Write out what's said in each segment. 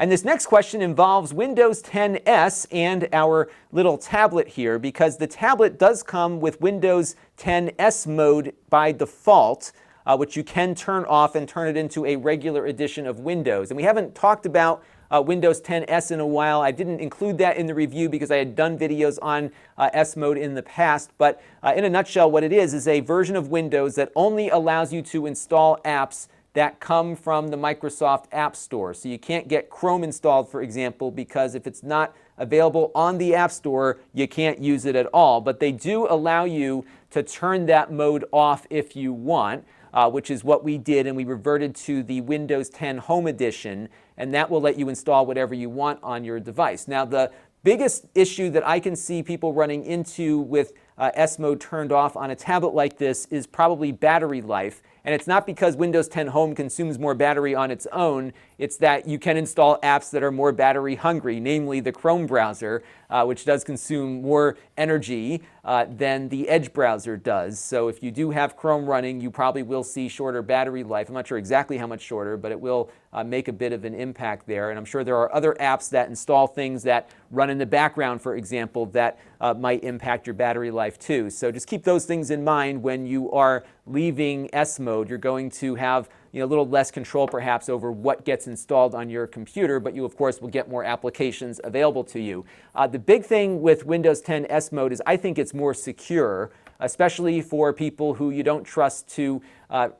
And this next question involves Windows 10s and our little tablet here, because the tablet does come with Windows 10s mode by default, which you can turn off and turn it into a regular edition of Windows. And we haven't talked about Windows 10s in a while. I didn't include that in the review because I had done videos on S mode in the past. But in a nutshell, what it is a version of Windows that only allows you to install apps that come from the Microsoft App Store. So you can't get Chrome installed, for example, because if it's not available on the App Store, you can't use it at all. But they do allow you to turn that mode off if you want, which is what we did, and we reverted to the Windows 10 Home Edition, and that will let you install whatever you want on your device. Now, the biggest issue that I can see people running into with S mode turned off on a tablet like this is probably battery life. And it's not because Windows 10 Home consumes more battery on its own. It's that you can install apps that are more battery hungry, namely the Chrome browser, which does consume more energy than the Edge browser does. So if you do have Chrome running, you probably will see shorter battery life. I'm not sure exactly how much shorter, but it will make a bit of an impact there. And I'm sure there are other apps that install things that run in the background, for example, that might impact your battery life too. So just keep those things in mind when you are leaving S mode. You're going to have a little less control perhaps over what gets installed on your computer, but you of course will get more applications available to you. The big thing with Windows 10 S mode is I think it's more secure, especially for people who you don't trust to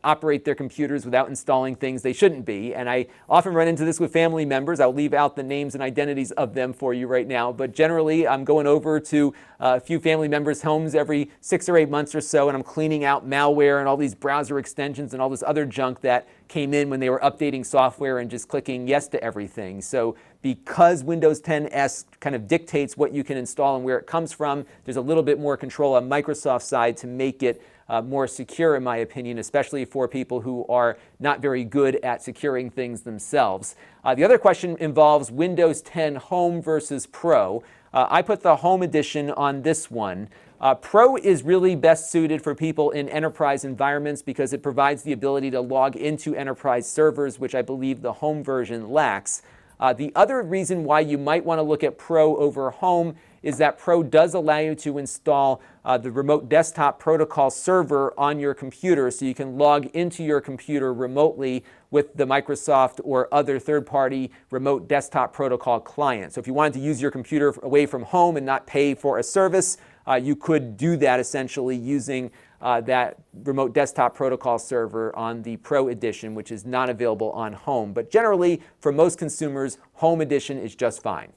operate their computers without installing things they shouldn't be. And I often run into this with family members. I'll leave out the names and identities of them for you right now. But generally, I'm going over to a few family members' homes every 6 or 8 months or so, and I'm cleaning out malware and all these browser extensions and all this other junk that came in when they were updating software and just clicking yes to everything. So because Windows 10s kind of dictates what you can install and where it comes from, there's a little bit more control on Microsoft's side to make it more secure, in my opinion, especially for people who are not very good at securing things themselves. The other question involves Windows 10 Home versus Pro. I put the Home Edition on this one. Pro is really best suited for people in enterprise environments because it provides the ability to log into enterprise servers, which I believe the Home version lacks. The other reason why you might want to look at Pro over Home is that Pro does allow you to install the remote desktop protocol server on your computer, so you can log into your computer remotely with the Microsoft or other third-party remote desktop protocol client. So if you wanted to use your computer away from home and not pay for a service, you could do that essentially using that remote desktop protocol server on the Pro Edition, which is not available on Home. But generally, for most consumers, Home Edition is just fine.